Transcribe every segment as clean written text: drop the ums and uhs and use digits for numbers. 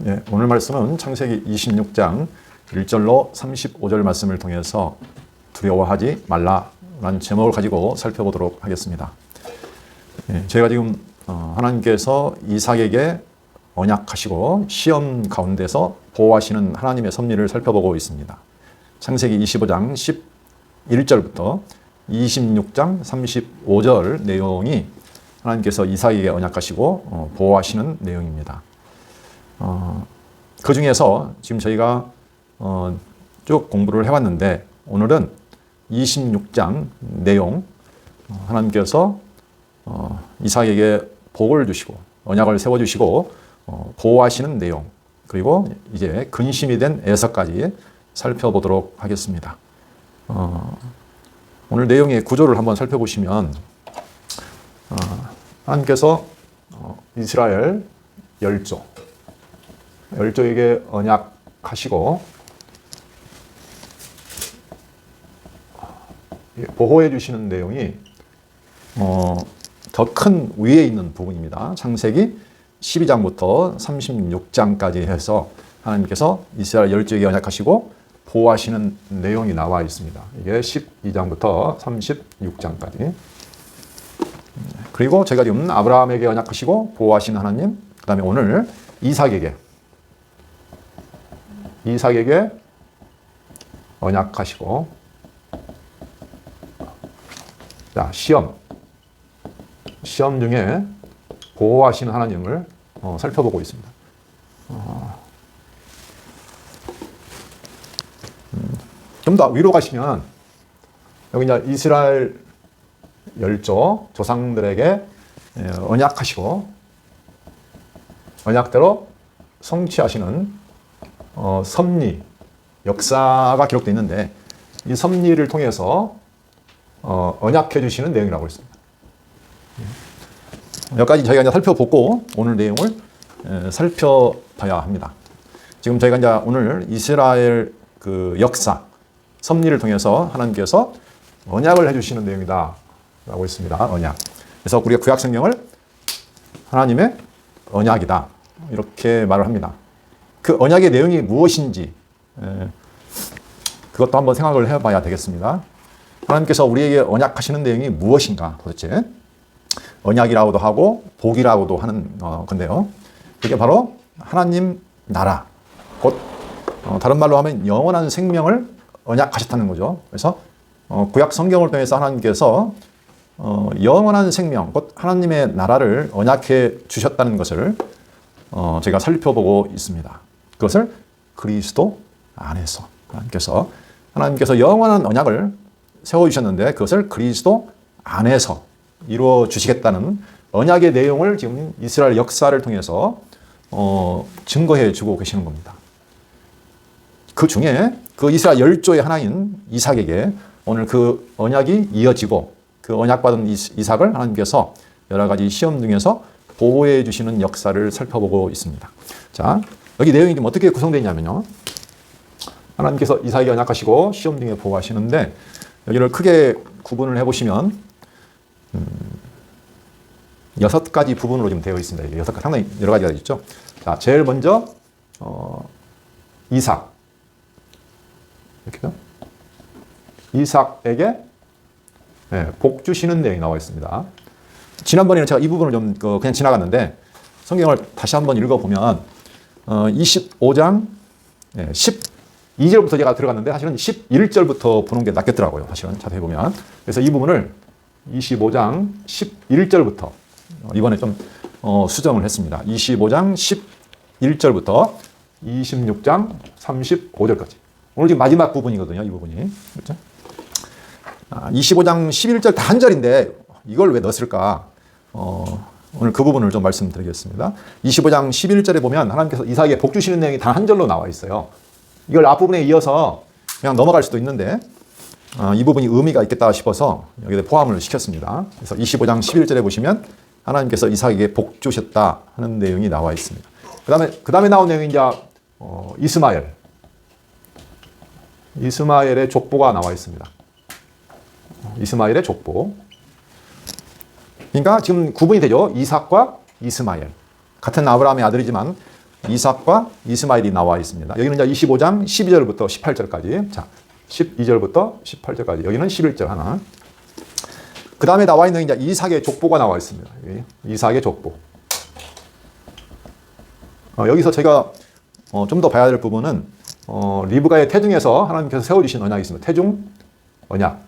예, 오늘 말씀은 창세기 26장 1절로 35절 말씀을 통해서 두려워하지 말라라는 제목을 가지고 살펴보도록 하겠습니다. 예, 저희가 지금 하나님께서 이삭에게 언약하시고 시험 가운데서 보호하시는 하나님의 섭리를 살펴보고 있습니다. 창세기 25장 11절부터 26장 35절 내용이 하나님께서 이삭에게 언약하시고 보호하시는 내용입니다. 그 중에서 지금 저희가 쭉 공부를 해왔는데 오늘은 26장 내용, 하나님께서 이삭에게 복을 주시고 언약을 세워주시고 보호하시는 내용, 그리고 이제 근심이 된 에서까지 살펴보도록 하겠습니다. 오늘 내용의 구조를 한번 살펴보시면 하나님께서 이스라엘 열조에게 언약하시고 보호해 주시는 내용이 더 큰 위에 있는 부분입니다. 창세기 12장부터 36장까지 해서 하나님께서 이스라엘 열조에게 언약하시고 보호하시는 내용이 나와 있습니다. 이게 12장부터 36장까지. 그리고 제가 지금 아브라함에게 언약하시고 보호하시는 하나님, 그 다음에 오늘 이삭에게 언약하시고, 자, 시험 중에 보호하시는 하나님을 살펴보고 있습니다. 좀 더 위로 가시면 여기 이제 이스라엘 열조 조상들에게 언약하시고 언약대로 성취하시는 섭리 역사가 기록되어 있는데 이 섭리를 통해서 언약해 주시는 내용이라고 했습니다. 여기까지 저희가 이제 살펴보고 오늘 내용을 살펴봐야 합니다. 지금 저희가 이제 오늘 이스라엘 그 역사 섭리를 통해서 하나님께서 언약을 해주시는 내용이다 라고 했습니다. 언약. 그래서 우리가 구약 성경을 하나님의 언약이다 이렇게 말을 합니다. 그 언약의 내용이 무엇인지 그것도 한번 생각을 해봐야 되겠습니다. 하나님께서 우리에게 언약하시는 내용이 무엇인가 도대체. 언약이라고도 하고 복이라고도 하는 건데요. 그게 바로 하나님 나라, 곧 다른 말로 하면 영원한 생명을 언약하셨다는 거죠. 그래서 구약 성경을 통해서 하나님께서 영원한 생명, 곧 하나님의 나라를 언약해 주셨다는 것을 제가 살펴보고 있습니다. 그것을 그리스도 안에서 하나님께서 영원한 언약을 세워주셨는데 그것을 그리스도 안에서 이루어 주시겠다는 언약의 내용을 지금 이스라엘 역사를 통해서 증거해 주고 계시는 겁니다. 그 중에 그 이스라엘 열조의 하나인 이삭에게 오늘 그 언약이 이어지고 그 언약받은 이삭을 하나님께서 여러 가지 시험 중에서 보호해 주시는 역사를 살펴보고 있습니다. 자, 여기 내용이 지금 어떻게 구성되어 있냐면요. 하나님께서 이삭에게 언약하시고 시험 중에 보호하시는데 여기를 크게 구분을 해보시면 6가지 부분으로 지금 되어 있습니다. 이게 6가지, 상당히 여러 가지가 있죠. 자, 제일 먼저 이삭. 이렇게요. 이삭에게 복 주시는 내용이 나와 있습니다. 지난번에는 제가 이 부분을 좀 그냥 지나갔는데 성경을 다시 한번 읽어보면 25장 12절부터 제가 들어갔는데 사실은 11절부터 보는 게 낫겠더라고요. 사실은 자세히 보면. 그래서 이 부분을 25장 11절부터 이번에 좀 수정을 했습니다. 25장 11절부터 26장 35절까지. 오늘 지금 마지막 부분이거든요. 이 부분이. 그렇죠? 25장 11절 다 한 절인데 이걸 왜 넣었을까? 오늘 그 부분을 좀 말씀드리겠습니다. 25장 11절에 보면 하나님께서 이삭에게 복 주시는 내용이 단 한 절로 나와 있어요. 이걸 앞부분에 이어서 그냥 넘어갈 수도 있는데 이 부분이 의미가 있겠다 싶어서 여기에 포함을 시켰습니다. 그래서 25장 11절에 보시면 하나님께서 이삭에게 복 주셨다 하는 내용이 나와 있습니다. 그 다음에 나온 내용이 이제 이스마엘의 족보가 나와 있습니다. 이스마엘의 족보. 그러니까 지금 구분이 되죠. 이삭과 이스마엘. 같은 아브라함의 아들이지만 이삭과 이스마엘이 나와 있습니다. 여기는 이제 25장 12절부터 18절까지. 자, 12절부터 18절까지. 여기는 11절 하나. 그 다음에 나와 있는 이제 이삭의 족보가 나와 있습니다. 이삭의 족보. 여기서 제가 좀 더 봐야 될 부분은 리브가의 태중에서 하나님께서 세워주신 언약이 있습니다. 태중 언약.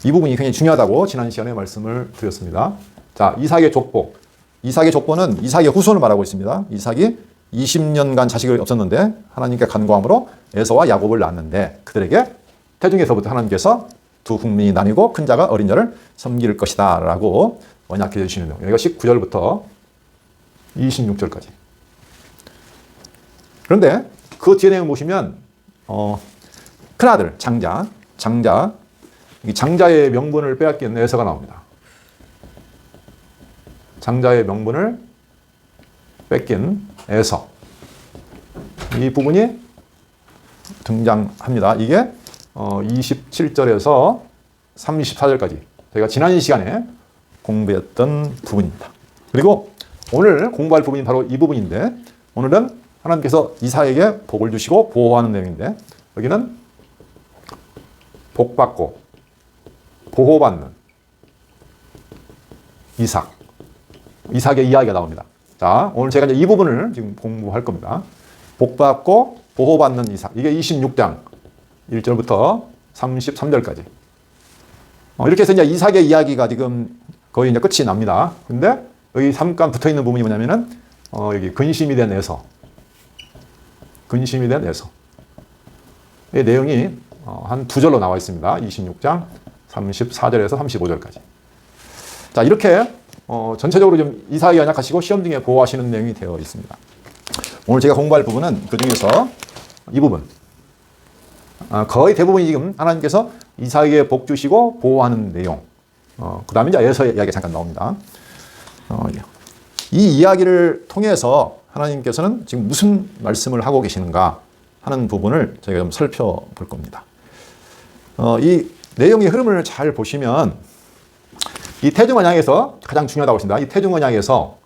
이 부분이 굉장히 중요하다고 지난 시간에 말씀을 드렸습니다. 자, 이삭의 족보. 이삭의 족보는 이삭의 후손을 말하고 있습니다. 이삭이 20년간 자식을 없었는데 하나님께 간구함으로 에서와 야곱을 낳았는데 그들에게 태중에서부터 하나님께서 두 국민이 나뉘고 큰 자가 어린 자를 섬길 것이다 라고 언약해 주시는 내용. 여기가 19절부터 26절까지. 그런데 그 뒤에 내용 보시면 큰아들 장자의 명분을 빼앗긴 에서가 나옵니다. 장자의 명분을 뺏긴 에서. 이 부분이 등장합니다. 이게 27절에서 34절까지 저희가 지난 시간에 공부했던 부분입니다. 그리고 오늘 공부할 부분이 바로 이 부분인데 오늘은 하나님께서 이삭에게 복을 주시고 보호하는 내용인데 여기는 복받고 보호받는 이삭의 이야기가 나옵니다. 자, 오늘 제가 이제 이 부분을 지금 공부할 겁니다. 복받고 보호받는 이삭. 이게 26장 1절부터 33절까지. 이렇게 해서 이제 이삭의 이야기가 지금 거의 이제 끝이 납니다. 근데 여기 잠깐 붙어 있는 부분이 뭐냐면은 여기 근심이 된 에서. 이 내용이 한 두 절로 나와 있습니다. 26장 34절에서 35절까지. 자, 이렇게 전체적으로 좀 이삭이 언약하시고 시험 등에 보호하시는 내용이 되어 있습니다. 오늘 제가 공부할 부분은 그 중에서 이 부분. 거의 대부분이 지금 하나님께서 이삭에게 복 주시고 보호하는 내용. 그 다음에 이제 에서의 이야기가 잠깐 나옵니다. 이 이야기를 통해서 하나님께서는 지금 무슨 말씀을 하고 계시는가 하는 부분을 저희가 좀 살펴볼 겁니다. 이 내용의 흐름을 잘 보시면 이 태중 언약에서 가장 중요하다고 하신다. 이 태중 언약에서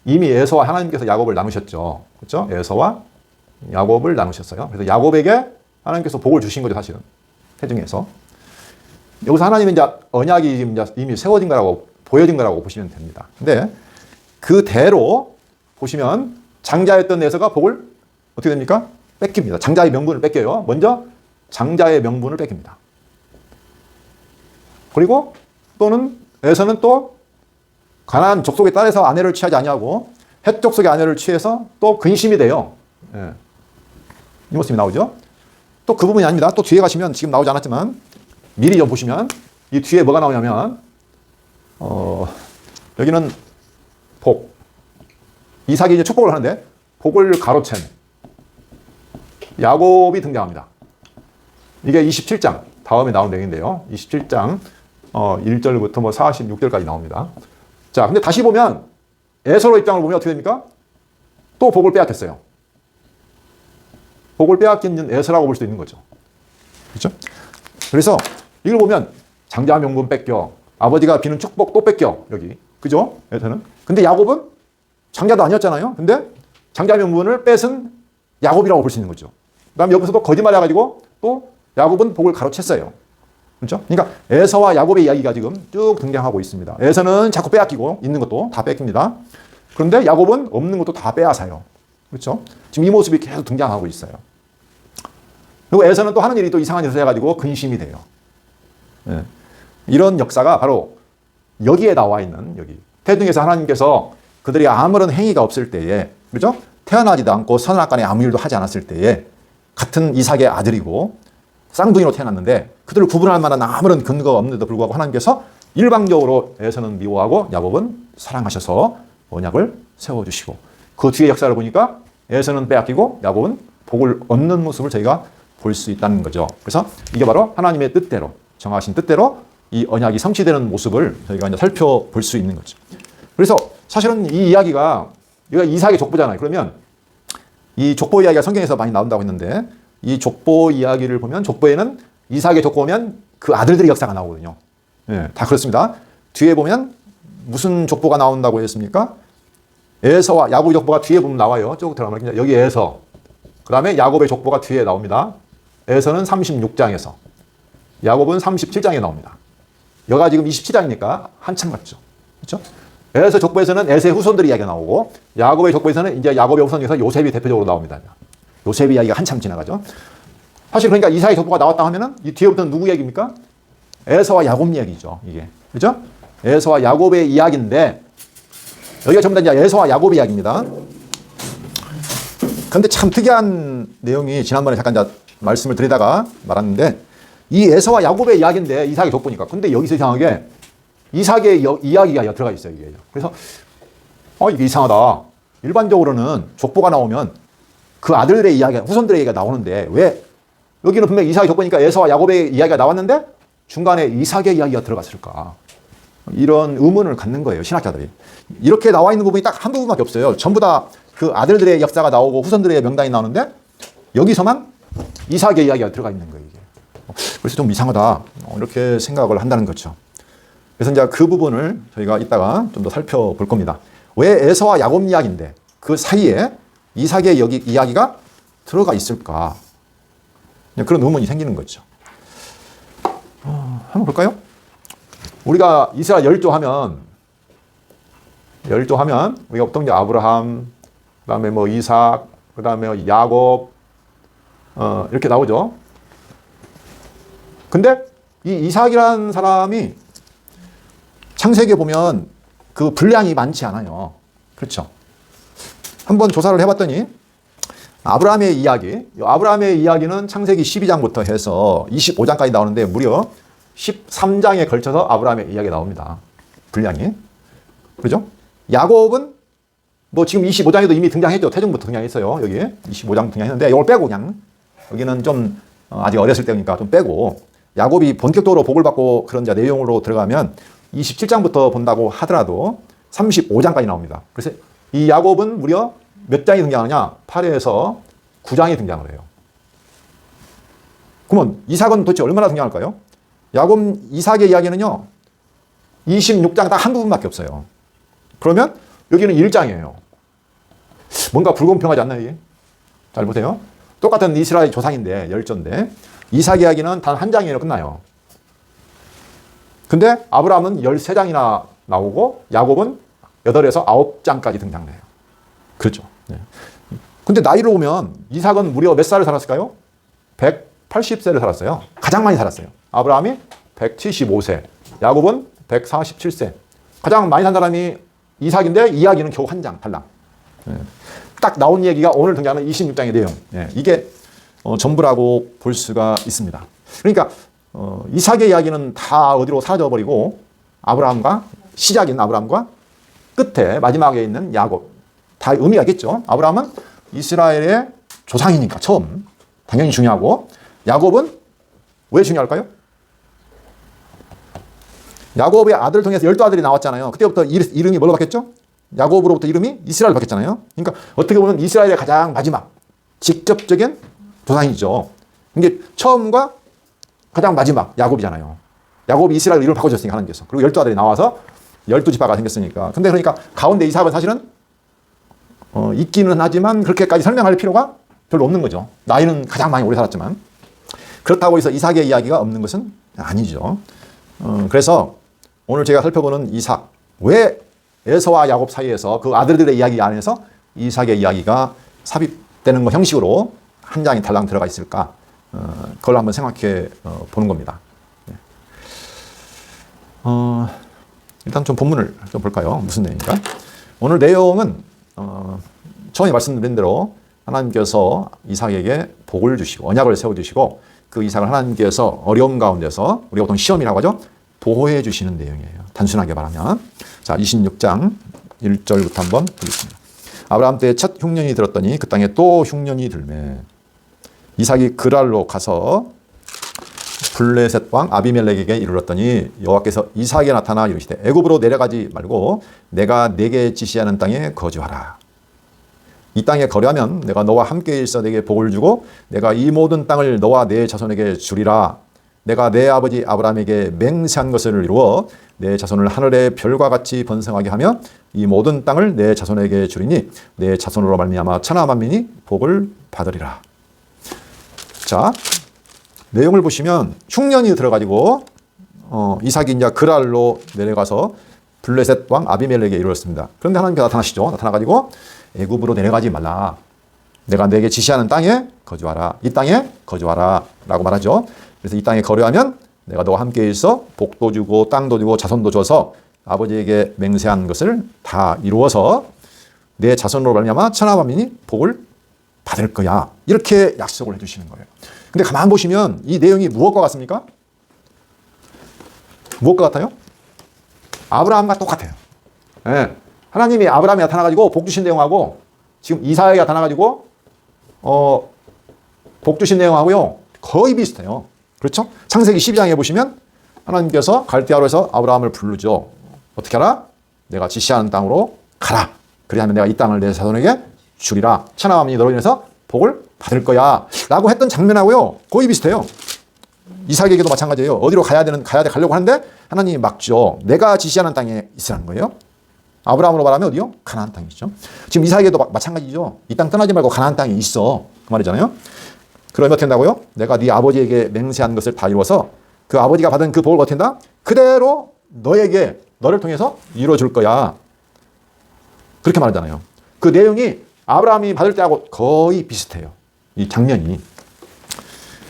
이미 에서와 하나님께서 야곱을 나누셨죠. 그렇죠? 에서와 야곱을 나누셨어요. 그래서 야곱에게 하나님께서 복을 주신 거죠, 사실은. 태중에서. 여기서 하나님은 이제 언약이 이미 세워진 거라고, 보여진 거라고 보시면 됩니다. 근데 그대로 보시면 장자였던 에서가 복을 어떻게 됩니까? 뺏깁니다. 장자의 명분을 뺏겨요. 먼저 장자의 명분을 뺏깁니다. 그리고 또는 에서는 또 가나안 족속에 따라서 아내를 취하지 아니하고 헷 족속의 아내를 취해서 또 근심이 돼요. 예. 이 모습이 나오죠. 또 그 부분이 아닙니다. 또 뒤에 가시면 지금 나오지 않았지만 미리 좀 보시면 이 뒤에 뭐가 나오냐면 여기는 복. 이삭이 이제 축복을 하는데 복을 가로챈 야곱이 등장합니다. 이게 27장 다음에 나온 내용인데요. 27장 1절부터 뭐 46절까지 나옵니다. 자, 근데 다시 보면 에서로 입장을 보면 어떻게 됩니까? 또 복을 빼앗겼어요. 복을 빼앗긴 에서라고 볼 수도 있는 거죠. 그렇죠? 그래서 이걸 보면 장자 명분 뺏겨, 아버지가 비는 축복 또 뺏겨, 여기. 그죠? 에서는. 근데 야곱은 장자도 아니었잖아요. 근데 장자 명분을 뺏은 야곱이라고 볼 수 있는 거죠. 그 다음에 여기서도 거짓말 해가지고 또 야곱은 복을 가로챘어요. 그렇죠? 그러니까 에서와 야곱의 이야기가 지금 쭉 등장하고 있습니다. 에서는 자꾸 빼앗기고 있는 것도 다 뺏깁니다. 그런데 야곱은 없는 것도 다 빼앗아요. 그렇죠? 지금 이 모습이 계속 등장하고 있어요. 그리고 에서는 또 하는 일이 또 이상한 일을 해가지고 근심이 돼요. 네. 이런 역사가 바로 여기에 나와 있는 여기 태중에서 하나님께서 그들이 아무런 행위가 없을 때에, 그렇죠? 태어나지도 않고 선악간에 아무 일도 하지 않았을 때에 같은 이삭의 아들이고 쌍둥이로 태어났는데 그들을 구분할 만한 아무런 근거가 없는데도 불구하고 하나님께서 일방적으로 에서는 미워하고 야곱은 사랑하셔서 언약을 세워주시고 그 뒤에 역사를 보니까 에서는 빼앗기고 야곱은 복을 얻는 모습을 저희가 볼 수 있다는 거죠. 그래서 이게 바로 하나님의 뜻대로, 정하신 뜻대로 이 언약이 성취되는 모습을 저희가 이제 살펴볼 수 있는 거죠. 그래서 사실은 이 이야기가 이삭의 족보잖아요. 그러면 이 족보 이야기가 성경에서 많이 나온다고 했는데 이 족보 이야기를 보면 족보에는 이삭의 족보면 그 아들들의 역사가 나오거든요. 예, 다 그렇습니다. 뒤에 보면 무슨 족보가 나온다고 했습니까? 에서와 야곱의 족보가 뒤에 보면 나와요. 쭉 들어가면 여기 에서. 그 다음에 야곱의 족보가 뒤에 나옵니다. 에서는 36장에서. 야곱은 37장에 나옵니다. 여가 지금 27장이니까 한참 같죠. 그렇죠? 에서 족보에서는 에서의 후손들의 이야기가 나오고 야곱의 족보에서는 이제 야곱의 후손 중에서 요셉이 대표적으로 나옵니다. 요셉의 이야기가 한참 지나가죠. 사실 그러니까 이삭의 족보가 나왔다 하면은 이 뒤에부터는 누구 이야기입니까? 에서와 야곱 이야기죠. 이게. 그렇죠? 에서와 야곱의 이야기인데 여기가 전부 다 이제 에서와 야곱의 이야기입니다. 그런데 참 특이한 내용이 지난번에 잠깐 이제 말씀을 드리다가 말았는데 이 에서와 야곱의 이야기인데 이삭의 족보니까. 근데 여기서 이상하게 이삭의 이야기가 들어가 있어요. 이게. 그래서 이게 이상하다. 일반적으로는 족보가 나오면 그 아들들의 이야기가 후손들의 얘기가 나오는데 왜 여기는 분명히 이삭의 족보니까 에서와 야곱의 이야기가 나왔는데 중간에 이삭의 이야기가 들어갔을까? 이런 의문을 갖는 거예요. 신학자들이. 이렇게 나와 있는 부분이 딱 한 부분밖에 없어요. 전부 다 그 아들들의 역사가 나오고 후손들의 명단이 나오는데 여기서만 이삭의 이야기가 들어가 있는 거예요. 이게. 그래서 좀 이상하다. 이렇게 생각을 한다는 거죠. 그래서 이제 그 부분을 저희가 이따가 좀 더 살펴볼 겁니다. 왜 에서와 야곱 이야기인데 그 사이에 이삭의 이야기가 들어가 있을까? 그런 의문이 생기는 거죠. 한번 볼까요? 우리가 이스라엘 열조하면 우리가 보통 이제 아브라함, 그 다음에 뭐 이삭, 그 다음에 야곱, 이렇게 나오죠. 근데 이 이삭이라는 사람이 창세기에 보면 그 분량이 많지 않아요. 그렇죠. 한번 조사를 해봤더니 아브라함의 이야기는 창세기 12장부터 해서 25장까지 나오는데 무려 13장에 걸쳐서 아브라함의 이야기가 나옵니다. 분량이. 그죠? 야곱은 뭐 지금 25장에도 이미 등장했죠. 태중부터 등장했어요. 여기 25장 등장했는데 이걸 빼고 그냥 여기는 좀 아직 어렸을 때니까 좀 빼고 야곱이 본격적으로 복을 받고 그런 내용으로 들어가면 27장부터 본다고 하더라도 35장까지 나옵니다. 그래서 이 야곱은 무려 몇 장이 등장하냐? 8에서 9장이 등장을 해요. 그러면 이삭은 도대체 얼마나 등장할까요? 야곱 이삭의 이야기는요. 26장 딱 한 부분밖에 없어요. 그러면 여기는 1장이에요. 뭔가 불공평하지 않나요? 이게? 잘 보세요. 똑같은 이스라엘 조상인데 열조인데 이삭 이야기는 단 한 장이면 끝나요. 근데 아브라함은 13장이나 나오고 야곱은 8에서 9장까지 등장해요. 그렇죠. 네. 근데 나이로 보면 이삭은 무려 몇 살을 살았을까요? 180세를 살았어요. 가장 많이 살았어요. 아브라함이 175세, 야곱은 147세. 가장 많이 산 사람이 이삭인데 이야기는 겨우 한 장 달랑. 딱 나온 얘기가 오늘 등장하는 26장의 내용. 이게 전부라고 볼 수가 있습니다. 그러니까 이삭의 이야기는 다 어디로 사라져버리고 아브라함과 시작인 아브라함과 끝에 마지막에 있는 야곱 다 의미가 있겠죠. 아브라함은 이스라엘의 조상이니까 처음 당연히 중요하고 야곱은 왜 중요할까요? 야곱의 아들 통해서 12아들이 나왔잖아요. 그때부터 이름이 뭘로 바뀌었죠? 야곱으로부터 이름이 이스라엘 바뀌었잖아요. 그러니까 어떻게 보면 이스라엘의 가장 마지막 직접적인 조상이죠. 이게 처음과 가장 마지막 야곱이잖아요. 야곱이 이스라엘 이름을 바꿔줬으니까 하나님께서. 그리고 12아들이 나와서 12지파가 생겼으니까. 근데 그러니까 가운데 이삭은 사실은 있기는 하지만 그렇게까지 설명할 필요가 별로 없는 거죠. 나이는 가장 많이 오래 살았지만. 그렇다고 해서 이삭의 이야기가 없는 것은 아니죠. 그래서 오늘 제가 살펴보는 이삭, 왜 에서와 야곱 사이에서 그 아들들의 이야기 안에서 이삭의 이야기가 삽입되는 거 형식으로 한 장이 달랑 들어가 있을까? 그걸 한번 생각해 보는 겁니다. 일단 좀 본문을 좀 볼까요? 무슨 내용인가? 오늘 내용은 처음에 말씀드린 대로 하나님께서 이삭에게 복을 주시고 언약을 세워주시고 그 이삭을 하나님께서 어려움 가운데서 우리가 보통 시험이라고 하죠. 보호해 주시는 내용이에요. 단순하게 말하면. 자, 26장 1절부터 한번 보겠습니다. 아브라함 때 첫 흉년이 들었더니 그 땅에 또 흉년이 들매 이삭이 그랄로 가서 블레셋 왕 아비멜렉에게 이르렀더니 여호와께서 이삭에게 나타나 이르시되 애굽으로 내려가지 말고 내가 네게 지시하는 땅에 거주하라. 이 땅에 거류하면 내가 너와 함께 있어 내게 복을 주고 내가 이 모든 땅을 너와 내 자손에게 주리라. 내가 내 아버지 아브라함에게 맹세한 것을 이루어 내 자손을 하늘의 별과 같이 번성하게 하며 이 모든 땅을 내 자손에게 주리니 내 자손으로 말미암아 천하 만민이 복을 받으리라. 자, 내용을 보시면 흉년이 들어가지고 이삭이 이제 그랄로 내려가서 블레셋 왕 아비멜렉에게 이르렀습니다. 그런데 하나님께서 나타나시죠. 나타나가지고 애굽으로 내려가지 말라. 내가 내게 지시하는 땅에 거주하라. 이 땅에 거주하라 라고 말하죠. 그래서 이 땅에 거류하면 내가 너와 함께 있어 복도 주고 땅도 주고 자손도 줘서 아버지에게 맹세한 것을 다 이루어서 내 자손으로 말미암아 천하 만민이 복을 받을 거야. 이렇게 약속을 해주시는 거예요. 근데 가만 보시면 이 내용이 무엇과 같습니까? 무엇과 같아요? 아브라함과 똑같아요. 네. 하나님이 아브라함에 나타나가지고 복 주신 내용하고 지금 이삭에게 나타나가지고 복 주신 내용하고요 거의 비슷해요. 그렇죠? 창세기 12장에 보시면 하나님께서 갈대아로에서 아브라함을 부르죠. 어떻게 하라? 내가 지시하는 땅으로 가라. 그리하면 내가 이 땅을 내 자손에게 주리라. 천하 만민이 너로 인해서 복을 받을 거야. 라고 했던 장면하고요 거의 비슷해요. 이삭에게도 마찬가지예요. 어디로 가려고 하는데 하나님이 막죠. 내가 지시하는 땅에 있으라는 거예요. 아브라함으로 말하면 어디요? 가나안 땅이죠. 지금 이삭에게도 마찬가지죠. 이 땅 떠나지 말고 가나안 땅에 있어. 그 말이잖아요. 그러면 어떻게 한다고요? 내가 네 아버지에게 맹세한 것을 다 이루어서 그 아버지가 받은 그 복을 어떻게 한다? 그대로 너를 통해서 이루어줄 거야. 그렇게 말하잖아요. 그 내용이 아브라함이 받을 때하고 거의 비슷해요. 이 장면이.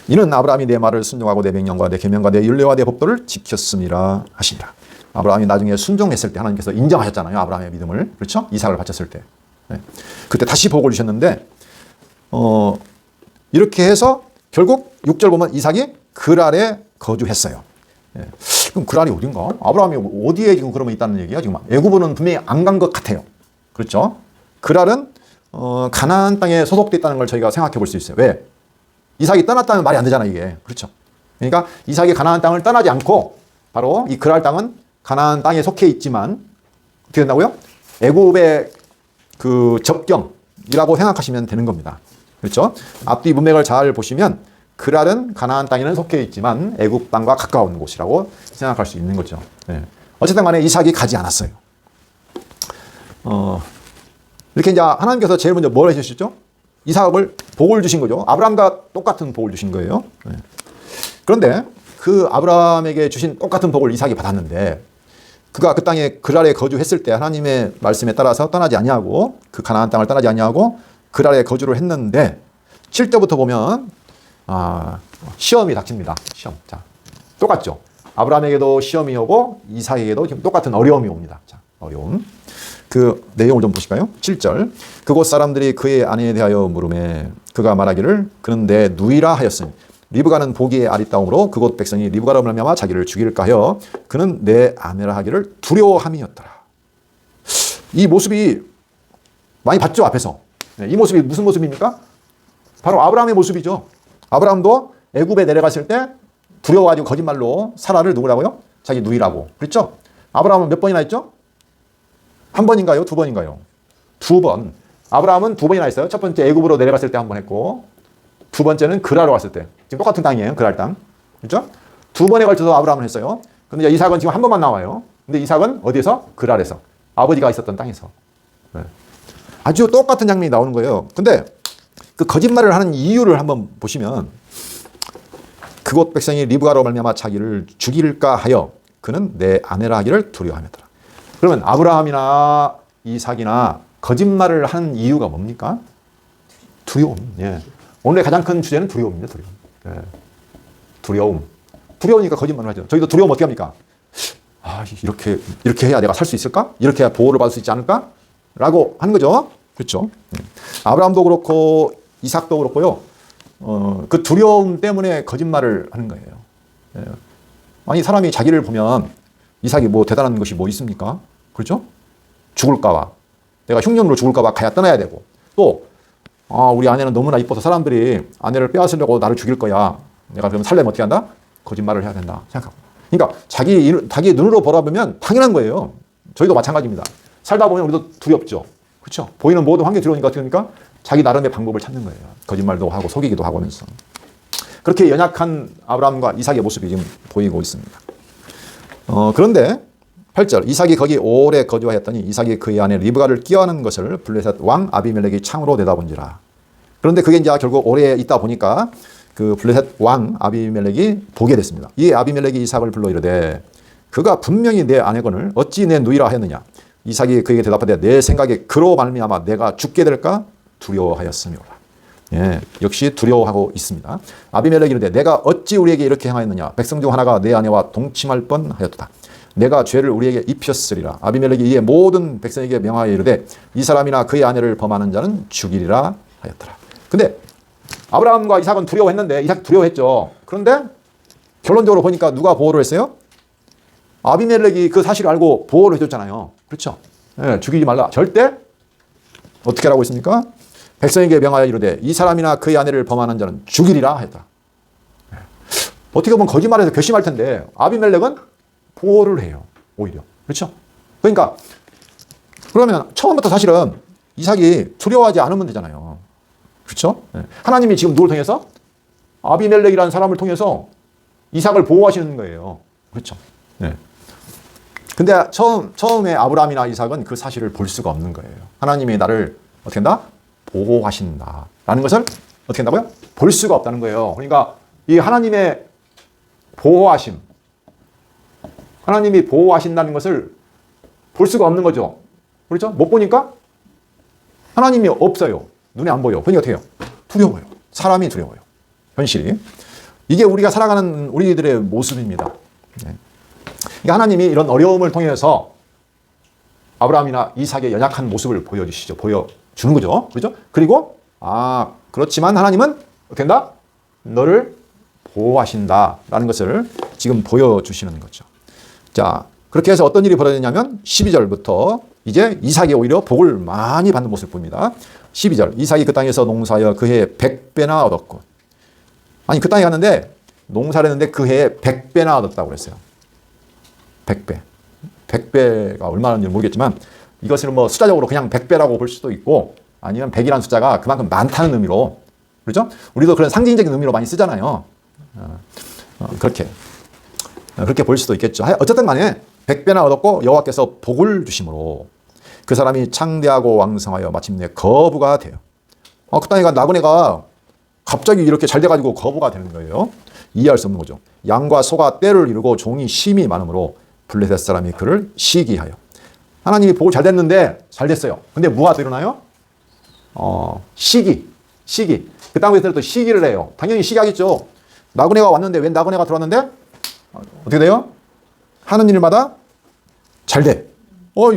이는 아브라함이 내 말을 순종하고 내 명령과 내 계명과 내 율례와 내 법도를 지켰음이라 하시니라. 아브라함이 나중에 순종했을 때 하나님께서 인정하셨잖아요. 아브라함의 믿음을. 그렇죠? 이삭을 바쳤을 때. 네. 그때 다시 복을 주셨는데 이렇게 해서 결국 6절 보면 이삭이 그랄에 거주했어요. 네. 그럼 그랄이 어딘가? 아브라함이 어디에 지금 그러면 있다는 얘기야? 지금 애굽은 분명히 안 간 것 같아요. 그렇죠? 그랄은 가나안 땅에 소속돼 있다는 걸 저희가 생각해 볼 수 있어요. 왜? 이삭이 떠났다면 말이 안 되잖아, 이게. 그렇죠? 그러니까 이삭이 가나안 땅을 떠나지 않고 바로 이 그랄 땅은 가나안 땅에 속해 있지만 어떻게 된다고요? 애굽의 그 접경이라고 생각하시면 되는 겁니다. 그렇죠? 앞뒤 문맥을 잘 보시면 그랄은 가나안 땅에는 속해 있지만 애굽 땅과 가까운 곳이라고 생각할 수 있는 거죠. 네. 어쨌든 간에 이삭이 가지 않았어요. 이렇게 이제 하나님께서 제일 먼저 뭘 해주셨죠? 이삭을 복을 주신 거죠. 아브라함과 똑같은 복을 주신 거예요. 네. 그런데 그 아브라함에게 주신 똑같은 복을 이삭이 받았는데 그가 그 땅에 그랄에 거주했을 때 하나님의 말씀에 따라서 떠나지 아니하고 그 가나안 땅을 떠나지 아니하고 그랄에 거주를 했는데 7절부터 보면 시험이 닥칩니다. 시험. 자, 똑같죠. 아브라함에게도 시험이 오고 이삭에게도 지금 똑같은 어려움이 옵니다. 자, 어려움. 그 내용을 좀 보실까요? 7절. 그곳 사람들이 그의 아내에 대하여 물으매 그가 말하기를 그는 내 누이라 하였으니 리브가는 보기에 아리따움으로 그곳 백성이 리브가로 말미암아 자기를 죽일까 하여 그는 내 아내라 하기를 두려워함이었더라. 이 모습이 많이 봤죠, 앞에서. 이 모습이 무슨 모습입니까? 바로 아브라함의 모습이죠. 아브라함도 애굽에 내려갔을 때 두려워가지고 거짓말로 사라를 누구라고요? 자기 누이라고. 그렇죠? 아브라함은 몇 번이나 했죠? 한 번인가요? 두 번인가요? 두 번. 아브라함은 두 번이나 했어요. 첫 번째 애굽으로 내려갔을 때 한 번 했고 두 번째는 그랄로 왔을 때. 지금 똑같은 땅이에요. 그랄 땅. 그렇죠? 두 번에 걸쳐서 아브라함은 했어요. 근데 이삭은 지금 한 번만 나와요. 근데 이삭은 어디에서? 그랄에서. 아버지가 있었던 땅에서. 네. 아주 똑같은 장면이 나오는 거예요. 근데 그 거짓말을 하는 이유를 한번 보시면 그곳 백성이 리브가로 말미암아 자기를 죽일까 하여 그는 내 아내라 하기를 두려워하였더라. 그러면 아브라함이나 이삭이나 거짓말을 하는 이유가 뭡니까? 두려움. 예. 오늘의 가장 큰 주제는 두려움입니다. 두려움. 예. 두려움. 두려우니까 거짓말을 하죠. 저희도 두려움 어떻게 합니까? 이렇게 해야 내가 살 수 있을까? 이렇게 해야 보호를 받을 수 있지 않을까? 라고 하는 거죠. 그렇죠. 아브라함도 그렇고 이삭도 그렇고요. 그 두려움 때문에 거짓말을 하는 거예요. 예. 아니 사람이 자기를 보면 이삭이 뭐 대단한 것이 뭐 있습니까? 그렇죠? 죽을까 봐. 내가 흉년으로 죽을까 봐 가야 떠나야 되고 또 우리 아내는 너무나 이뻐서 사람들이 아내를 빼앗으려고 나를 죽일 거야. 내가 그러면 살려면 어떻게 한다? 거짓말을 해야 된다 생각하고. 그러니까 자기 눈으로 바라보면 당연한 거예요. 저희도 마찬가지입니다. 살다 보면 우리도 두렵죠. 그렇죠? 보이는 모든 환경이 두려우니까 어떻게 합니까? 자기 나름의 방법을 찾는 거예요. 거짓말도 하고 속이기도 하고 하면서. 그렇게 연약한 아브라함과 이삭의 모습이 지금 보이고 있습니다. 그런데 8절 이삭이 거기 오래 거주하였더니 이삭이 그의 아내 리브가를 끼어하는 것을 블레셋 왕 아비멜렉이 창으로 내다본지라. 그런데 그게 이제 결국 오래 있다 보니까 그 블레셋 왕 아비멜렉이 보게 됐습니다. 이 아비멜렉이 이삭을 불러 이르되 그가 분명히 내 아내건을 어찌 내 누이라 하였느냐. 이삭이 그에게 대답하되 내 생각에 그로 말미암아 내가 죽게 될까 두려워하였으므로라. 예, 역시 두려워하고 있습니다. 아비멜렉이 이르되 내가 어찌 우리에게 이렇게 행하였느냐. 백성 중 하나가 내 아내와 동침할 뻔하였도다. 내가 죄를 우리에게 입혔으리라. 아비멜렉이 이에 모든 백성에게 명하여 이르되 이 사람이나 그의 아내를 범하는 자는 죽이리라 하였더라. 근데 아브라함과 이삭은 두려워했는데 이삭 두려워했죠. 그런데 결론적으로 보니까 누가 보호를 했어요? 아비멜렉이 그 사실을 알고 보호를 해줬잖아요. 그렇죠? 예, 죽이지 말라. 절대 어떻게 하라고 했습니까? 백성에게 명하여 이르되 이 사람이나 그의 아내를 범하는 자는 죽이리라 했다. 예. 어떻게 보면 거짓말해서 괘씸할 텐데 아비멜렉은 보호를 해요. 오히려. 그렇죠? 그러니까 그러면 처음부터 사실은 이삭이 두려워하지 않으면 되잖아요. 그렇죠? 예. 하나님이 지금 누굴 통해서? 아비멜렉이라는 사람을 통해서 이삭을 보호하시는 거예요. 그렇죠? 예. 근데 처음에 아브라함이나 이삭은 그 사실을 볼 수가 없는 거예요. 하나님이 나를 어떻게 한다? 보호하신다. 라는 것을 어떻게 한다고요? 볼 수가 없다는 거예요. 그러니까 이 하나님의 보호하심, 하나님이 보호하신다는 것을 볼 수가 없는 거죠. 그렇죠? 못 보니까 하나님이 없어요. 눈에 안 보여. 그러니까 어떻게 해요? 두려워요. 사람이 두려워요. 현실이. 이게 우리가 살아가는 우리들의 모습입니다. 네. 그러니까 하나님이 이런 어려움을 통해서 아브라함이나 이삭의 연약한 모습을 보여주시죠. 보여주는 거죠. 그렇죠? 그리고 그렇지만 하나님은 어떻게 한다? 너를 보호하신다라는 것을 지금 보여주시는 거죠. 자, 그렇게 해서 어떤 일이 벌어졌냐면 12절부터 이제 이삭이 오히려 복을 많이 받는 모습을 봅니다. 12절 이삭이 그 땅에서 농사하여 그 해에 100배나 얻었고, 아니 그 땅에 갔는데 농사를 했는데 그 해에 100배나 얻었다고 그랬어요. 100배. 100배가 얼마나인지 모르겠지만 이것을 뭐 숫자적으로 그냥 100배라고 볼 수도 있고 아니면 100이라는 숫자가 그만큼 많다는 의미로, 그렇죠? 우리도 그런 상징적인 의미로 많이 쓰잖아요. 그렇게 볼 수도 있겠죠. 어쨌든 간에 100배나 얻었고 여호와께서 복을 주심으로 그 사람이 창대하고 왕성하여 마침내 거부가 돼요. 그 땅에 간 나그네가 갑자기 이렇게 잘 돼가지고 거부가 되는 거예요. 이해할 수 없는 거죠. 양과 소가 떼를 이루고 종이 심이 많으므로 블레셋 사람이 그를 시기하여. 하나님이 복을 잘 됐는데 잘 됐어요. 근데 뭐가 또 일어나요? 시기. 그 땅에서 또 시기를 해요. 당연히 시기하겠죠. 나그네가 왔는데 웬 나그네가 들어왔는데 어떻게 돼요? 하는 일마다 잘 돼.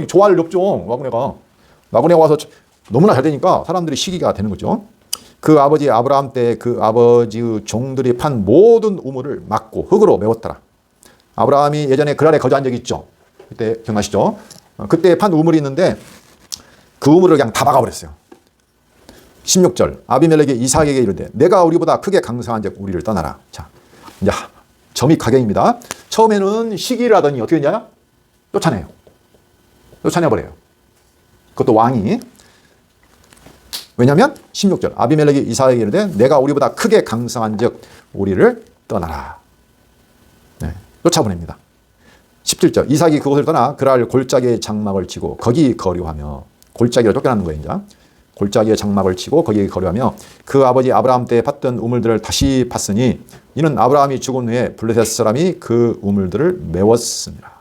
좋아할 리 없죠. 나그네가 와서 너무나 잘 되니까 사람들이 시기가 되는 거죠. 그 아버지 아브라함 때 그 아버지의 종들이 판 모든 우물을 막고 흙으로 메웠더라. 아브라함이 예전에 그랄에 거주한 적이 있죠. 그때 기억나시죠? 그때 판 우물이 있는데 그 우물을 그냥 다 막아버렸어요. 16절 아비멜렉이 이삭에게 이르되 내가 우리보다 크게 강성한 즉 우리를 떠나라. 자, 이제 점이 가경입니다. 처음에는 시기를 하더니 어떻게 했냐? 쫓아내버려요. 그것도 왕이. 왜냐하면 16절 아비멜렉이 이삭에게 이르되 내가 우리보다 크게 강성한 즉 우리를 떠나라. 네, 쫓아보냅니다. 17절 이삭이 그곳을 떠나 그랄 골짜기에 장막을 치고 거기 거류하며, 골짜기를 쫓겨나는 거예요. 이제 골짜기에 장막을 치고 거기 거류하며 그 아버지 아브라함 때 팠던 우물들을 다시 팠으니 이는 아브라함이 죽은 후에 블레셋 사람이 그 우물들을 메웠습니다.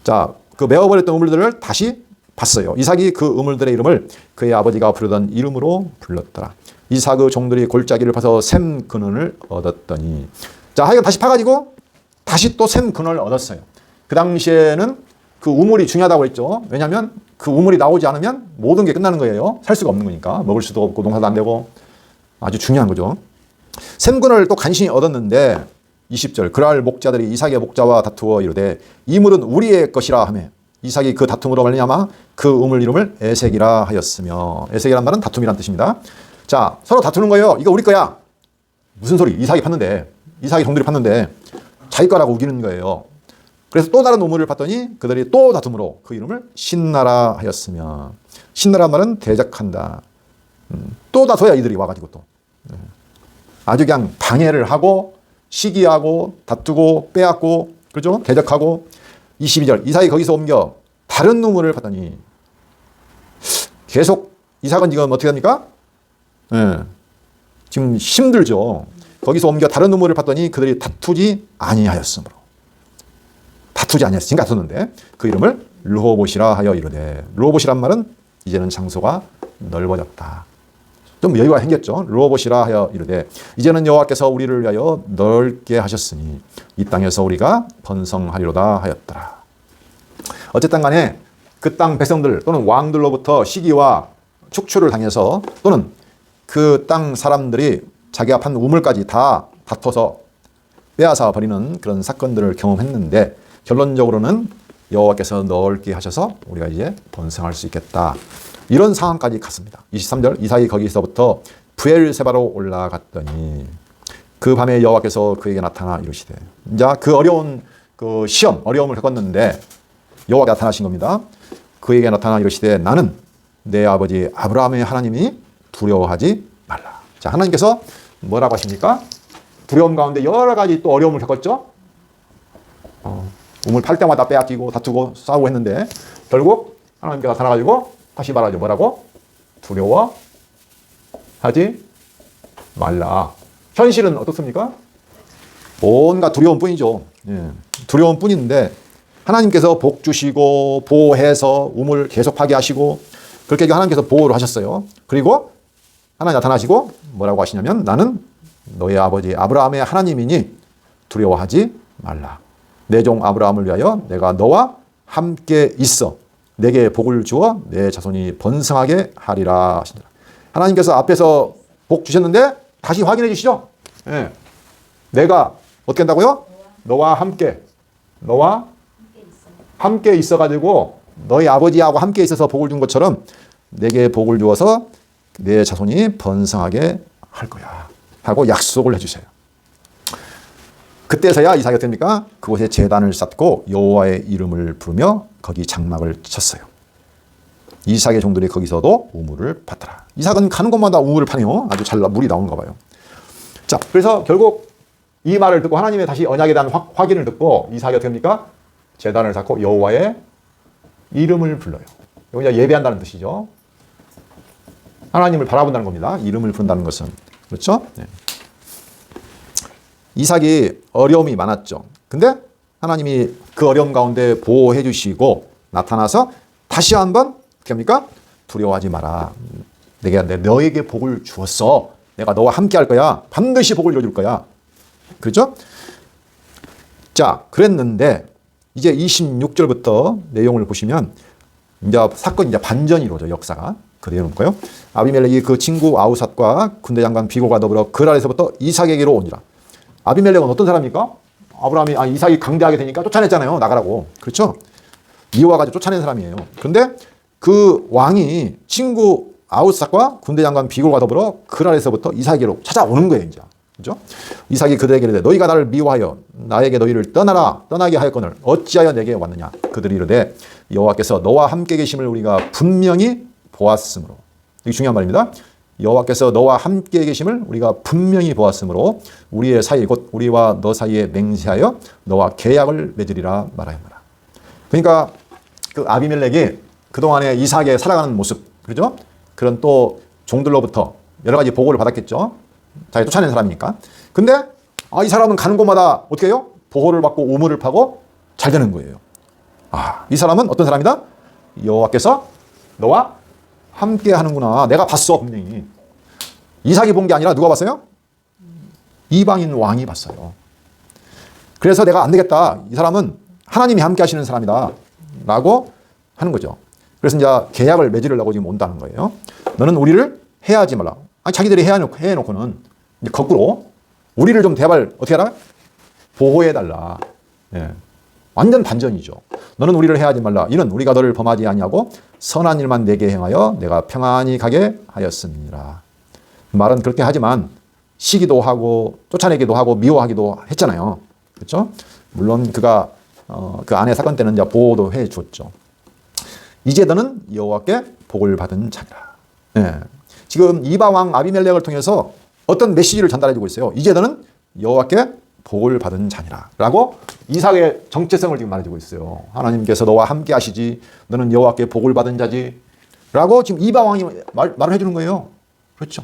자, 그 메워버렸던 우물들을 다시 봤어요. 이삭이 그 우물들의 이름을 그의 아버지가 부르던 이름으로 불렀더라. 이삭의 종들이 골짜기를 파서 샘 근원을 얻었더니, 자, 하여간 다시 파가지고 다시 또 샘 근원을 얻었어요. 그 당시에는 그 우물이 중요하다고 했죠. 왜냐하면 그 우물이 나오지 않으면 모든 게 끝나는 거예요. 살 수가 없는 거니까. 먹을 수도 없고 농사도 안 되고 아주 중요한 거죠. 샘 근원을 또 간신히 얻었는데 20절 그랄 목자들이 이삭의 목자와 다투어 이르되 이 물은 우리의 것이라 하며 이삭이 그 다툼으로 말미암아 그 우물 이름을 에색이라 하였으며, 에색이란 말은 다툼이란 뜻입니다. 자, 서로 다투는 거예요. 이거 우리 거야. 무슨 소리? 이삭이 종들이 팠는데 자기 거라고 우기는 거예요. 그래서 또 다른 우물을 팠더니 그들이 또 다툼으로 그 이름을 신나라 하였으며, 신나란 말은 대적한다. 또 다퉈야 이들이 와가지고 또 아주 그냥 방해를 하고 시기하고 다투고 빼앗고, 그죠? 대적하고. 22절 이삭이 거기서 옮겨 다른 우물을 파더니 계속 이삭은 지금 어떻게 합니까? 예, 지금 힘들죠. 거기서 옮겨 다른 우물을 봤더니 그들이 다투지 아니하였으므로. 다투지 아니하였으니까 다투는데 그 이름을 르호봇이라 하여 이르되. 르호봇이란 말은 이제는 장소가 넓어졌다. 좀 여유가 생겼죠. 르호봇이라 하여 이르되 이제는 여호와께서 우리를 위하여 넓게 하셨으니 이 땅에서 우리가 번성하리로다 하였더라. 어쨌든 간에 그 땅 백성들 또는 왕들로부터 시기와 축출을 당해서 또는 그 땅 사람들이 자기가 판 우물까지 다 다퉈서 빼앗아 버리는 그런 사건들을 경험했는데 결론적으로는 여호와께서 넓게 하셔서 우리가 이제 번성할 수 있겠다. 이런 상황까지 갔습니다. 23절 이삭이 거기서부터 브엘세바로 올라갔더니 그 밤에 여호와께서 그에게 나타나 이르시되. 이제 그 어려운 그 시험, 어려움을 겪었는데 여호와가 나타나신 겁니다. 그에게 나타나 이르시되 나는 내 아버지 아브라함의 하나님이 두려워하지 말라. 자, 하나님께서 뭐라고 하십니까? 두려움 가운데 여러 가지 또 어려움을 겪었죠. 우물 팔 때마다 빼앗기고 다투고 싸우고 했는데 결국 하나님께서 나타나가지고 다시 말하죠. 뭐라고? 두려워하지 말라. 현실은 어떻습니까? 온갖 두려움 뿐이죠. 예, 두려움 뿐인데 하나님께서 복 주시고 보호해서 우물 계속 파게 하시고 그렇게 하나님께서 보호를 하셨어요. 그리고 하나님 나타나시고 뭐라고 하시냐면 나는 너의 아버지 아브라함의 하나님이니 두려워하지 말라. 내 종 아브라함을 위하여 내가 너와 함께 있어 내게 복을 주어 내 자손이 번성하게 하리라 하신다. 하나님께서 앞에서 복 주셨는데 다시 확인해 주시죠. 예. 내가 어떻게 한다고요? 너와 함께 있어가지고 너희 아버지하고 함께 있어서 복을 준 것처럼 내게 복을 주어서 내 자손이 번성하게 할 거야 하고 약속을 해주세요. 그때서야 이삭이 어떻게 됩니까? 그곳에 제단을 쌓고 여호와의 이름을 부르며 거기 장막을 쳤어요. 이삭의 종들이 거기서도 우물을 파더라. 이삭은 가는 곳마다 우물을 파네요. 아주 잘 물이 나오는가 봐요. 자, 그래서 결국 이 말을 듣고 하나님의 다시 언약에 대한 확인을 듣고 이삭이 어떻게 합니까? 제단을 쌓고 여호와의 이름을 불러요. 여기 이제 예배한다는 뜻이죠. 하나님을 바라본다는 겁니다. 이름을 부른다는 것은. 그렇죠? 네. 이삭이 어려움이 많았죠. 근데 하나님이 그 어려움 가운데 보호해 주시고 나타나서 다시 한번 어떻게 합니까? 두려워하지 마라. 내가 너에게 복을 주었어. 내가 너와 함께 할 거야. 반드시 복을 이뤄줄 거야. 그렇죠? 자, 그랬는데 이제 26절부터 내용을 보시면 이제 사건이 이제 반전이 이루어져 역사가. 그 내용 볼까요? 아비멜렉이 그 친구 아우삿과 군대 장관 비고가 더불어 그랄에서부터 이삭에게로 오니라. 아비멜렉은 어떤 사람입니까? 이삭이 강대하게 되니까 쫓아냈잖아요. 나가라고. 그렇죠? 미워가지고 쫓아낸 사람이에요. 그런데 그 왕이 친구 아우삿과 군대 장관 비고가 더불어 그랄에서부터 이삭에게로 찾아오는 거예요. 이제. 그렇죠? 이삭이 그들에게 이르되 너희가 나를 미워하여 나에게 너희를 떠나게 하였거늘 어찌하여 내게 왔느냐. 그들이 이르되 여호와께서 너와 함께 계심을 우리가 분명히 보았으므로. 이게 중요한 말입니다. 여호와께서 너와 함께 계심을 우리가 분명히 보았으므로 우리의 사이 곧 우리와 너 사이에 맹세하여 너와 계약을 맺으리라 말하였노라. 그러니까 그 아비멜렉이 그동안에 이삭의 살아가는 모습, 그렇죠? 그런 또 종들로부터 여러 가지 보고를 받았겠죠. 자기 쫓아낸 사람이니까. 근데 이 사람은 가는 곳마다 어떻게 해요? 보호를 받고 우물을 파고 잘 되는 거예요. 이 사람은 어떤 사람이다? 여호와께서 너와 함께 하는구나. 내가 봤어, 분명히. 이삭이 본 게 아니라 누가 봤어요? 이방인 왕이 봤어요. 그래서 내가 안 되겠다. 이 사람은 하나님이 함께 하시는 사람이다. 라고 하는 거죠. 그래서 이제 계약을 맺으려고 지금 온다는 거예요. 너는 우리를 해하지 말라. 자기들이 해놓고는 이제 거꾸로 우리를 좀 제발 어떻게 하라? 보호해달라. 예. 완전 반전이죠. 너는 우리를 해하지 말라. 이는 우리가 너를 범하지 아니하고 선한 일만 내게 행하여 내가 평안히 가게 하였습니다. 말은 그렇게 하지만 시기도 하고 쫓아내기도 하고 미워하기도 했잖아요. 그렇죠? 물론 그가 그 아내 사건 때는 이제 보호도 해 줬죠. 이제 너는 여호와께 복을 받은 자라. 예. 지금 이방 왕 아비멜렉을 통해서 어떤 메시지를 전달해 주고 있어요. 이제 너는 여호와께 복을 받은 자니라 라고 이삭의 정체성을 지금 말해주고 있어요. 하나님께서 너와 함께 하시지, 너는 여호와께 복을 받은 자지 라고 지금 이방왕이 말을 해주는 거예요. 그렇죠.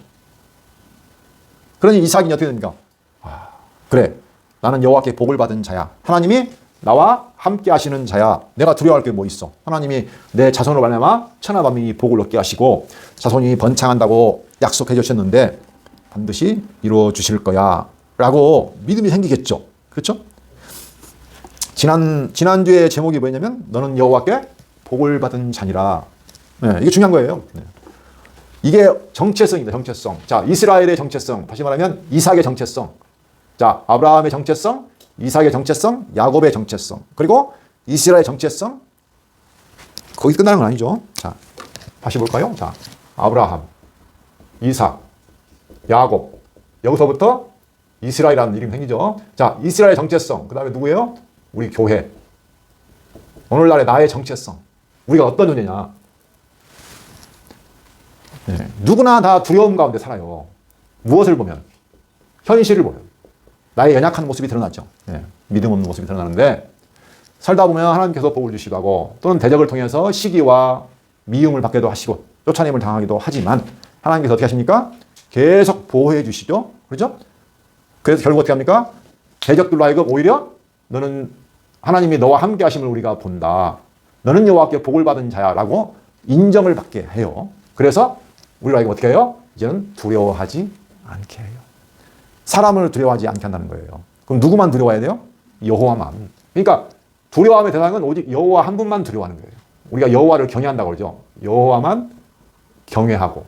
그러니 이삭이 어떻게 됩니까? 그래, 나는 여호와께 복을 받은 자야. 하나님이 나와 함께 하시는 자야. 내가 두려워할 게 뭐 있어? 하나님이 내 자손으로 말미암아 천하만민이 복을 얻게 하시고 자손이 번창한다고 약속해 주셨는데 반드시 이루어 주실 거야 라고 믿음이 생기겠죠. 그렇죠? 지난주에 제목이 뭐였냐면 너는 여호와께 복을 받은 자니라. 네, 이게 중요한 거예요. 네. 이게 정체성입니다. 정체성. 자, 이스라엘의 정체성. 다시 말하면 이삭의 정체성. 자, 아브라함의 정체성, 이삭의 정체성, 야곱의 정체성. 그리고 이스라엘의 정체성. 거기 끝나는 건 아니죠. 자, 다시 볼까요? 자, 아브라함, 이삭, 야곱. 여기서부터 이스라엘이라는 이름이 생기죠. 자, 이스라엘 정체성. 그 다음에 누구예요? 우리 교회. 오늘날의 나의 정체성. 우리가 어떤 존재냐. 네. 누구나 다 두려움 가운데 살아요. 무엇을 보면? 현실을 보면. 나의 연약한 모습이 드러나죠. 네. 믿음 없는 모습이 드러나는데 살다 보면 하나님께서 복을 주시기도 하고 또는 대적을 통해서 시기와 미움을 받기도 하시고 쫓아냄을 당하기도 하지만 하나님께서 어떻게 하십니까? 계속 보호해 주시죠. 그렇죠? 그래서 결국 어떻게 합니까? 대적들로 하여금 오히려 너는 하나님이 너와 함께 하심을 우리가 본다. 너는 여호와께 복을 받은 자야 라고 인정을 받게 해요. 그래서 우리가 이거 어떻게 해요? 이제는 두려워하지 않게 해요. 사람을 두려워하지 않게 한다는 거예요. 그럼 누구만 두려워해야 돼요? 여호와만. 그러니까 두려워함의 대상은 오직 여호와 한 분만 두려워하는 거예요. 우리가 여호와를 경외한다고 그러죠. 여호와만 경외하고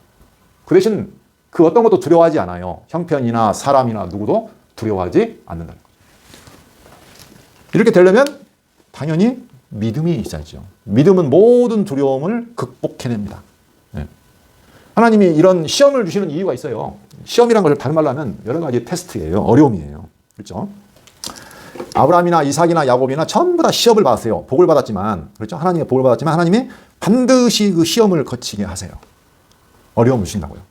그 대신 그 어떤 것도 두려워하지 않아요. 형편이나 사람이나 누구도 두려워하지 않는다는 거죠. 이렇게 되려면 당연히 믿음이 있어야죠. 믿음은 모든 두려움을 극복해냅니다. 네. 하나님이 이런 시험을 주시는 이유가 있어요. 시험이란 걸 다른 말로 하면 여러 가지 테스트예요. 어려움이에요. 그렇죠? 아브라함이나 이삭이나 야곱이나 전부 다 시험을 받았어요. 복을 받았지만, 그렇죠? 하나님의 복을 받았지만 하나님이 반드시 그 시험을 거치게 하세요. 어려움을 주신다고요.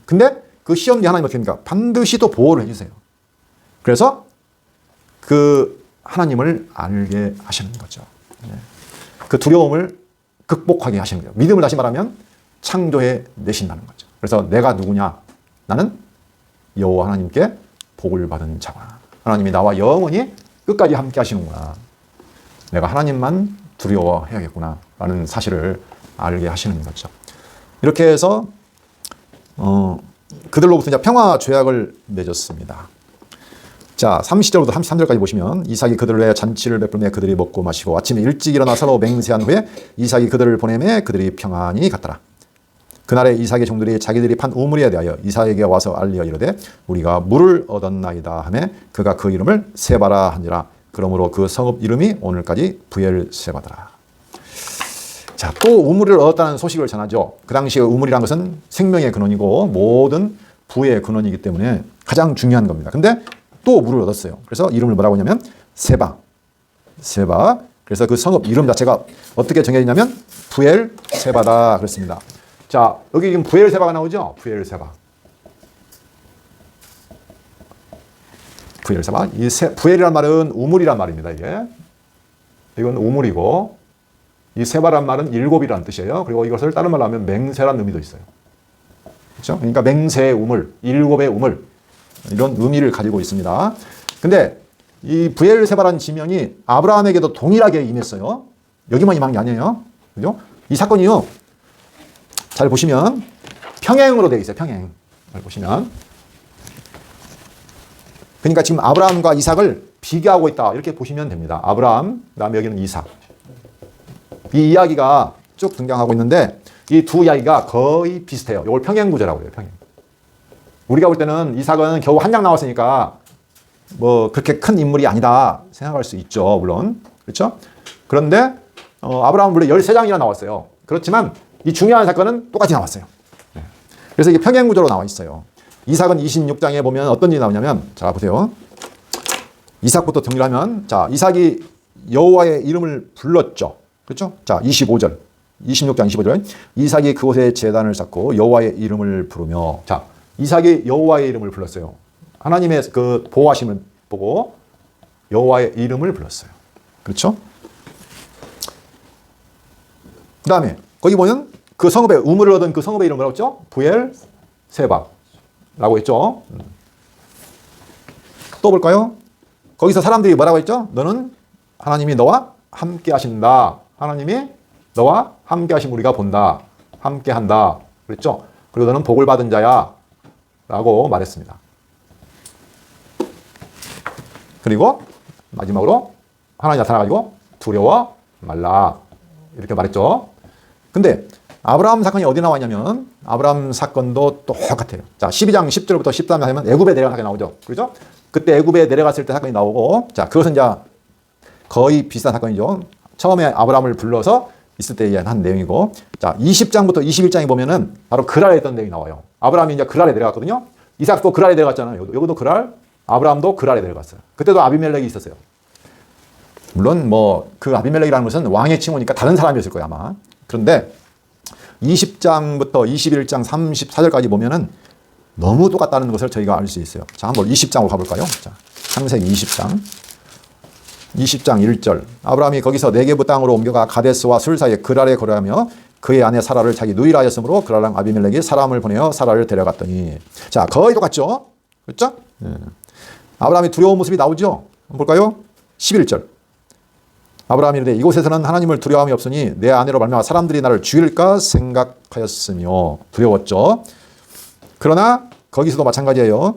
근데 그 시험 뒤에 하나님 어떻게 합니까? 반드시 또 보호를 해주세요. 그래서 그 하나님을 알게 하시는 거죠. 그 두려움을 극복하게 하시는 거예요. 믿음을 다시 말하면 창조해 내신다는 거죠. 그래서 내가 누구냐? 나는 여호와 하나님께 복을 받은 자구나. 하나님이 나와 영원히 끝까지 함께 하시는구나. 내가 하나님만 두려워해야겠구나 라는 사실을 알게 하시는 거죠. 이렇게 해서 그들로부터 이제 평화 조약을 맺었습니다. 자, 30절부터 33절까지 보시면 이삭이 그들을 위해 잔치를 베풀매 그들이 먹고 마시고 아침에 일찍 일어나 서로 맹세한 후에 이삭이 그들을 보내매 그들이 평안히 갔더라. 그날에 이삭의 종들이 자기들이 판 우물에 대하여 이삭에게 와서 알리어 이르되 우리가 물을 얻었나이다 하매 그가 그 이름을 세바라 하니라. 그러므로 그 성읍 이름이 오늘까지 부엘세바더라. 자, 또 우물을 얻었다는 소식을 전하죠. 그 당시에 우물이란 것은 생명의 근원이고 모든 부의 근원이기 때문에 가장 중요한 겁니다. 근데 또 물을 얻었어요. 그래서 이름을 뭐라고 하냐면 세바. 그래서 그 성읍 이름 자체가 어떻게 정해지냐면 부엘세바다 그랬습니다. 자, 여기 지금 부엘세바가 나오죠? 부엘세바. 이 부엘이란 말은 우물이란 말입니다. 이건 우물이고 이 세바란 말은 일곱이라는 뜻이에요. 그리고 이것을 다른 말로 하면 맹세라는 의미도 있어요. 그렇죠? 그러니까 맹세의 우물, 일곱의 우물 이런 의미를 가지고 있습니다. 근데 이 부엘세바라는 지명이 아브라함에게도 동일하게 임했어요. 여기만 임한 게 아니에요. 그죠? 이 사건이요. 잘 보시면 평행으로 되어 있어요. 평행. 잘 보시면. 그러니까 지금 아브라함과 이삭을 비교하고 있다. 이렇게 보시면 됩니다. 아브라함, 그다음에 여기는 이삭. 이 이야기가 쭉 등장하고 있는데 이 두 이야기가 거의 비슷해요. 이걸 평행구조라고 해요. 평행. 우리가 볼 때는 이삭은 겨우 한 장 나왔으니까 뭐 그렇게 큰 인물이 아니다 생각할 수 있죠. 물론. 그렇죠? 그런데 아브라함은 물론 13장이나 나왔어요. 그렇지만 이 중요한 사건은 똑같이 나왔어요. 그래서 이게 평행구조로 나와 있어요. 이삭은 26장에 보면 어떤 일이 나오냐면 자 보세요. 이삭부터 정리하면 자 이삭이 여호와의 이름을 불렀죠. 그렇죠? 자 25절 26장 25절 이삭이 그곳에 제단을 쌓고 여호와의 이름을 부르며 자 이삭이 여호와의 이름을 불렀어요. 하나님의 그 보호하심을 보고 여호와의 이름을 불렀어요. 그렇죠? 그 다음에 거기 보면 그 성읍에 우물을 얻은 그 성읍의 이름 뭐라고 했죠? 부엘세바라고 했죠. 또 볼까요? 거기서 사람들이 뭐라고 했죠? 너는 하나님이 너와 함께 하신다. 하나님이 너와 함께 하신 우리가 본다. 함께 한다. 그랬죠? 그리고 너는 복을 받은 자야. 라고 말했습니다. 그리고 마지막으로 하나님이 나타나가지고 두려워 말라. 이렇게 말했죠. 근데 아브라함 사건이 어디 나와 있냐면 아브라함 사건도 똑같아요. 자, 12장 10절부터 13장 하면 애굽에 내려간 사건이 나오죠. 그렇죠? 그때 애굽에 내려갔을 때 사건이 나오고, 자, 그것은 이제 거의 비슷한 사건이죠. 처음에 아브라함을 불러서 있을 때 한 내용이고, 자, 20장부터 21장에 보면은 바로 그랄에 있던 내용이 나와요. 아브라함이 이제 그랄에 내려갔거든요. 이삭도 그랄에 내려갔잖아요. 여기도 그랄, 아브라함도 그랄에 내려갔어요. 그때도 아비멜렉이 있었어요. 물론 뭐 그 아비멜렉이라는 것은 왕의 칭호니까 다른 사람이었을 거예요, 아마. 그런데 20장부터 21장 34절까지 보면은 너무 똑같다는 것을 저희가 알 수 있어요. 자, 한번 20장으로 가볼까요? 자, 창세기 20장. 20장 1절. 아브라함이 거기서 네게부 땅으로 옮겨가 가데스와 술 사이에 그랄에 거래하며 그의 아내 사라를 자기 누이라 하였으므로 그랄 왕 아비멜렉이 사람을 보내어 사라를 데려갔더니. 자, 거의 똑같죠? 그렇죠? 아브라함이 두려운 모습이 나오죠? 한번 볼까요? 11절. 아브라함이 이르되 이곳에서는 하나님을 두려움이 없으니 내 아내로 말미암아 사람들이 나를 죽일까 생각하였으며 두려웠죠. 그러나 거기서도 마찬가지예요.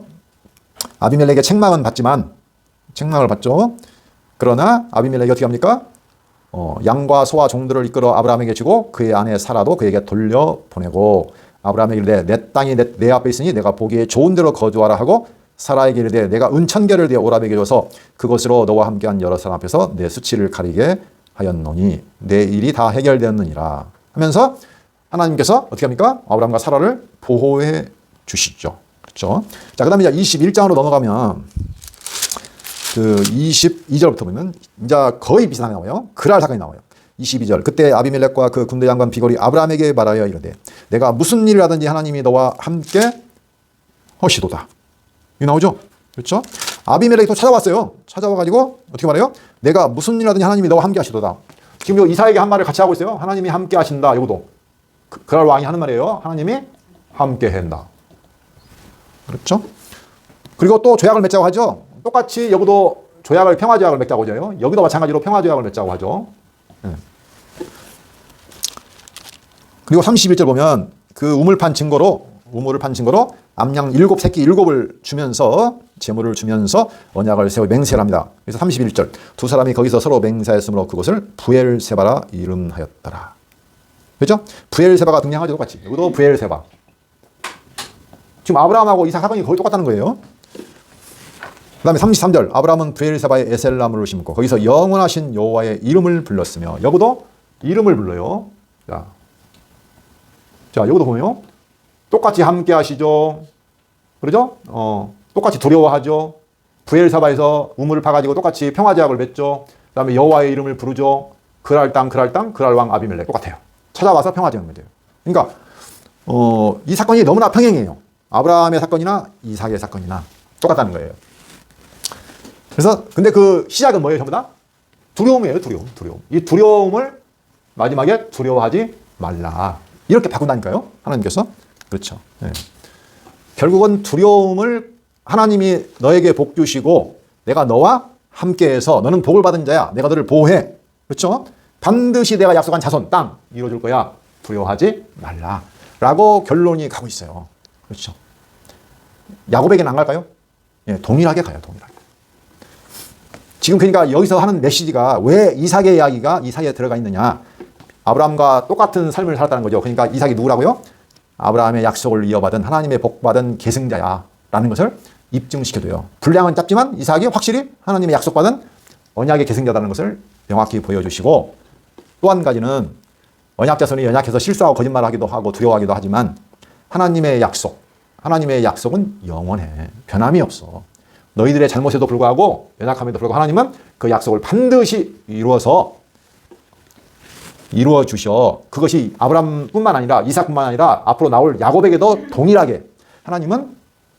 아비멜렉의 책망은 받지만 책망을 받죠. 그러나 아비멜렉이 어떻게 합니까? 양과 소와 종들을 이끌어 아브라함에게 주고 그의 아내 사라도 그에게 돌려보내고 아브라함에게 이르되 내 땅이 내 앞에 있으니 내가 보기에 좋은 데로 거주하라 하고 사라에게 이르되 내가 은천계를 대어 오라에게 줘서 그것으로 너와 함께한 여러 사람 앞에서 내 수치를 가리게 하였노니 내 일이 다 해결되었느니라 하면서 하나님께서 어떻게 합니까? 아브라함과 사라를 보호해 주시죠. 그렇죠? 자, 그 다음에 이제 21장으로 넘어가면 그 22절부터 보면 이제 거의 비슷하게 나와요. 그랄 사건이 나와요. 22절. 그때 아비멜렉과 그 군대 장관 비골이 아브라함에게 말하여 이르되 내가 무슨 일을 하든지 하나님이 너와 함께 하시도다. 이거 나오죠? 그렇죠? 아비멜렉이 또 찾아왔어요. 찾아와가지고 어떻게 말해요? 내가 무슨 일 하든지 하나님이 너와 함께 하시도다. 지금 요 이사에게 한 말을 같이 하고 있어요. 하나님이 함께 하신다. 이것도 그랄 왕이 하는 말이에요. 하나님이 함께 한다. 그렇죠? 그리고 또 조약을 맺자고 하죠. 똑같이 여기도 조약을 평화조약을 맺자고 하죠. 여기도 마찬가지로 평화조약을 맺자고 하죠. 그리고 31절 보면 그 우물을 판 증거로 암양 7새끼 7을 주면서 제물을 주면서 언약을 세워 맹세를 합니다. 그래서 31절 두 사람이 거기서 서로 맹세하였으므로 그것을 부엘세바라 이름하였더라. 그렇죠? 부엘세바가 등장하죠. 똑같이. 여기도 부엘세바. 지금 아브라함하고 이삭 사건이 거의 똑같다는 거예요. 그 다음에 33절 아브라함은 부엘세바에 에셀나무를 심고 거기서 영원하신 여호와의 이름을 불렀으며 여기도 이름을 불러요. 자, 여기도 보면요. 똑같이 함께 하시죠. 그러죠? 똑같이 두려워하죠. 부엘세바에서 우물을 파가지고 똑같이 평화제약을 맺죠. 그 다음에 여호와의 이름을 부르죠. 그랄 땅, 그랄 왕 아비멜렉 똑같아요. 찾아와서 평화제약을 맺어요. 그러니까 이 사건이 너무나 평행이에요. 아브라함의 사건이나 이삭의 사건이나 똑같다는 거예요. 그래서 근데 그 시작은 뭐예요? 전부 다? 두려움이에요. 두려움. 이 두려움을 마지막에 두려워하지 말라. 이렇게 바꾼다니까요. 하나님께서. 그렇죠. 네. 결국은 두려움을 하나님이 너에게 복 주시고 내가 너와 함께해서 너는 복을 받은 자야. 내가 너를 보호해. 그렇죠? 반드시 내가 약속한 자손, 땅 이루어줄 거야. 두려워하지 말라. 라고 결론이 가고 있어요. 그렇죠. 야곱에게는 안 갈까요? 예, 동일하게 가요. 동일하게. 지금 그러니까 여기서 하는 메시지가 왜 이삭의 이야기가 이삭에 들어가 있느냐. 아브라함과 똑같은 삶을 살았다는 거죠. 그러니까 이삭이 누구라고요? 아브라함의 약속을 이어받은 하나님의 복받은 계승자야 라는 것을 입증시켜줘요. 분량은 짧지만 이삭이 확실히 하나님의 약속받은 언약의 계승자라는 것을 명확히 보여주시고 또 한 가지는 언약 자손이 연약해서 실수하고 거짓말하기도 하고 두려워하기도 하지만 하나님의 약속은 영원해. 변함이 없어. 너희들의 잘못에도 불구하고 연약함에도 불구하고 하나님은 그 약속을 반드시 이루어 주셔. 그것이 아브라함뿐만 아니라 이삭뿐만 아니라 앞으로 나올 야곱에게도 동일하게 하나님은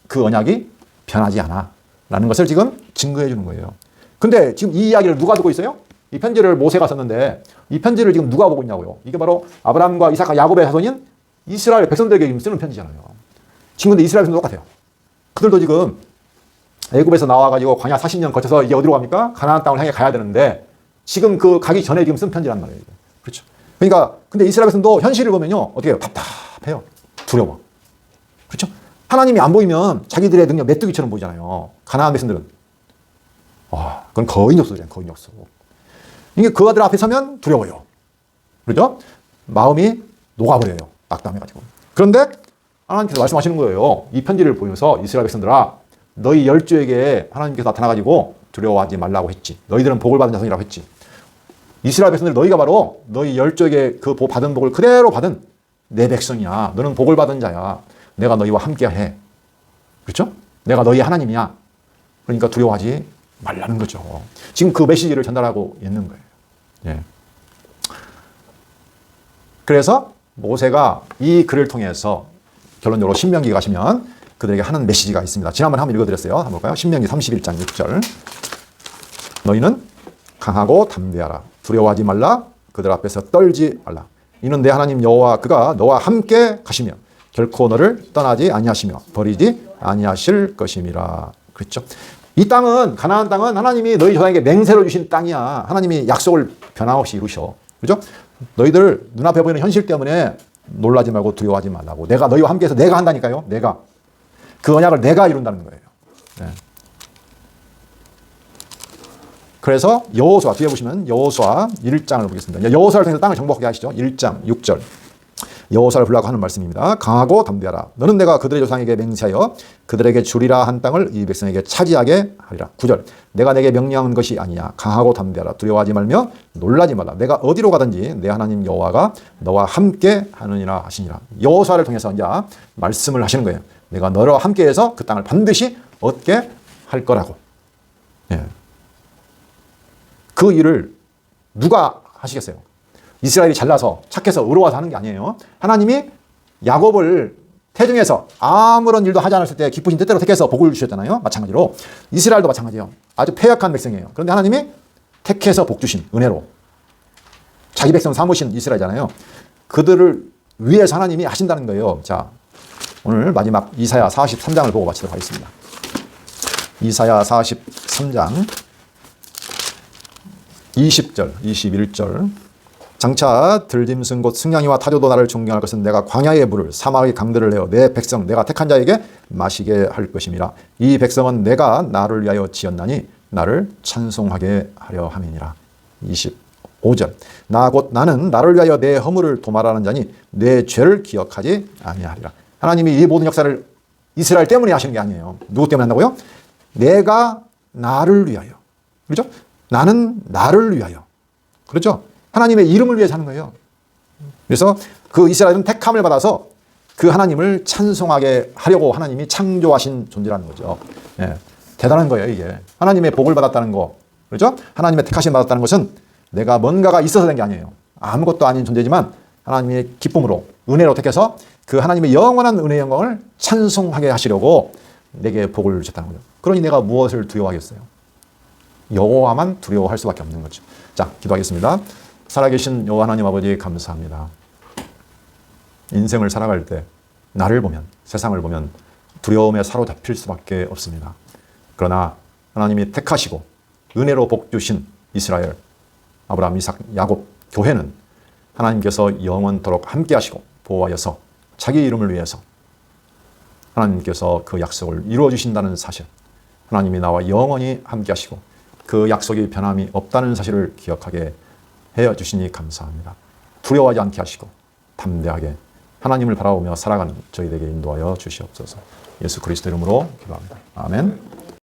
그 언약이 변하지 않아 라는 것을 지금 증거해 주는 거예요. 근데 지금 이 이야기를 누가 듣고 있어요? 이 편지를 모세가 썼는데 이 편지를 지금 누가 보고 있냐고요. 이게 바로 아브라함과 이삭과 야곱의 자손인 이스라엘 백성들에게 지금 쓰는 편지잖아요. 지금 근데 이스라엘 백성도 똑같아요. 그들도 지금 애굽에서 나와가지고 광야 40년 거쳐서 이제 어디로 갑니까? 가나안 땅을 향해 가야 되는데 지금 그 가기 전에 지금 쓴 편지란 말이에요. 그렇죠. 그러니까 근데 이스라엘 백성도 현실을 보면요. 어떻게 해요? 답답해요. 두려워. 그렇죠. 하나님이 안 보이면 자기들의 능력 메뚜기처럼 보이잖아요. 가나안 백성들은. 와, 그건 거인 족속이잖아요. 거인 족속. 이게 그 아들 앞에 서면 두려워요. 그렇죠? 마음이 녹아버려요. 낙담해가지고. 그런데 하나님께서 말씀하시는 거예요. 이 편지를 보면서 이스라엘 백성들아, 너희 열조에게 하나님께서 나타나가지고 두려워하지 말라고 했지. 너희들은 복을 받은 자손이라고 했지. 이스라엘 백성들 너희가 바로 너희 열조에게 그 받은 복을 그대로 받은 내 백성이야. 너는 복을 받은 자야. 내가 너희와 함께해. 그렇죠? 내가 너희 하나님이야. 그러니까 두려워하지 말라는 거죠. 지금 그 메시지를 전달하고 있는 거예요. 예. 그래서 모세가 이 글을 통해서 결론적으로 신명기 가시면 그들에게 하는 메시지가 있습니다. 지난번에 한번 읽어드렸어요. 한번 볼까요? 신명기 31장 6절. 너희는 강하고 담대하라. 두려워하지 말라. 그들 앞에서 떨지 말라. 이는 내 하나님 여호와 그가 너와 함께 가시며 결코 너를 떠나지 아니하시며 버리지 아니하실 것임이라. 그렇죠? 이 땅은 가나안 땅은 하나님이 너희 조상에게 맹세로 주신 땅이야. 하나님이 약속을 변함없이 이루셔. 그렇죠? 너희들 눈앞에 보이는 현실 때문에 놀라지 말고 두려워하지 말라고. 내가 너희와 함께해서 내가 한다니까요. 내가. 그 언약을 내가 이룬다는 거예요. 네. 그래서 여호수아 뒤에 보시면 여호수아 1장을 보겠습니다. 여호수아를 통해서 땅을 정복하게 하시죠. 1장 6절. 여호수아를 불러고 하는 말씀입니다. 강하고 담대하라. 너는 내가 그들의 조상에게 맹세하여 그들에게 주리라 한 땅을 이 백성에게 차지하게 하리라. 9절. 내가 내게 명령한 것이 아니냐. 강하고 담대하라. 두려워하지 말며 놀라지 말라. 내가 어디로 가든지 내 하나님 여호와가 너와 함께 하느니라 하시니라. 여호수아를 통해서 이제 말씀을 하시는 거예요. 내가 너와 함께해서 그 땅을 반드시 얻게 할 거라고. 예. 그 일을 누가 하시겠어요? 이스라엘이 잘나서 착해서 의로워서 하는 게 아니에요. 하나님이 야곱을 태중에서 아무런 일도 하지 않았을 때 기쁘신 뜻대로 택해서 복을 주셨잖아요. 마찬가지로 이스라엘도 마찬가지예요. 아주 패역한 백성이에요. 그런데 하나님이 택해서 복 주신 은혜로 자기 백성 삼으신 이스라엘이잖아요. 그들을 위해서 하나님이 하신다는 거예요. 자, 오늘 마지막 이사야 43장을 보고 마치도록 하겠습니다. 이사야 43장 20절, 21절. 장차 들짐승 곧 승냥이와 타조도 나를 존경할 것은 내가 광야의 물을 사막의 강들을 내어 내 백성 내가 택한 자에게 마시게 할 것임이라. 이 백성은 내가 나를 위하여 지었나니 나를 찬송하게 하려 함이니라. 25절. 나 곧 나는 나를 위하여 내 허물을 도말하는 자니 내 죄를 기억하지 아니하리라. 하나님이 이 모든 역사를 이스라엘 때문에 하시는 게 아니에요. 누구 때문에 한다고요? 내가 나를 위하여. 그렇죠? 나는 나를 위하여. 그렇죠? 하나님의 이름을 위해서 하는 거예요. 그래서 그 이스라엘은 택함을 받아서 그 하나님을 찬송하게 하려고 하나님이 창조하신 존재라는 거죠. 예, 대단한 거예요, 이게. 하나님의 복을 받았다는 거. 그렇죠? 하나님의 택하심 받았다는 것은 내가 뭔가가 있어서 된 게 아니에요. 아무것도 아닌 존재지만 하나님의 기쁨으로, 은혜로 택해서 그 하나님의 영원한 은혜의 영광을 찬송하게 하시려고 내게 복을 주셨다는 거죠. 그러니 내가 무엇을 두려워하겠어요? 여호와만 두려워할 수밖에 없는 거죠. 자, 기도하겠습니다. 살아계신 여호와 하나님 아버지 감사합니다. 인생을 살아갈 때 나를 보면, 세상을 보면 두려움에 사로잡힐 수밖에 없습니다. 그러나 하나님이 택하시고 은혜로 복 주신 이스라엘, 아브라함, 이삭, 야곱, 교회는 하나님께서 영원토록 함께 하시고 보호하여서 자기 이름을 위해서 하나님께서 그 약속을 이루어 주신다는 사실, 하나님이 나와 영원히 함께 하시고 그 약속이 변함이 없다는 사실을 기억하게 해주시니 감사합니다. 두려워하지 않게 하시고 담대하게 하나님을 바라보며 살아가는 저희에게 인도하여 주시옵소서. 예수 그리스도 이름으로 기도합니다. 아멘.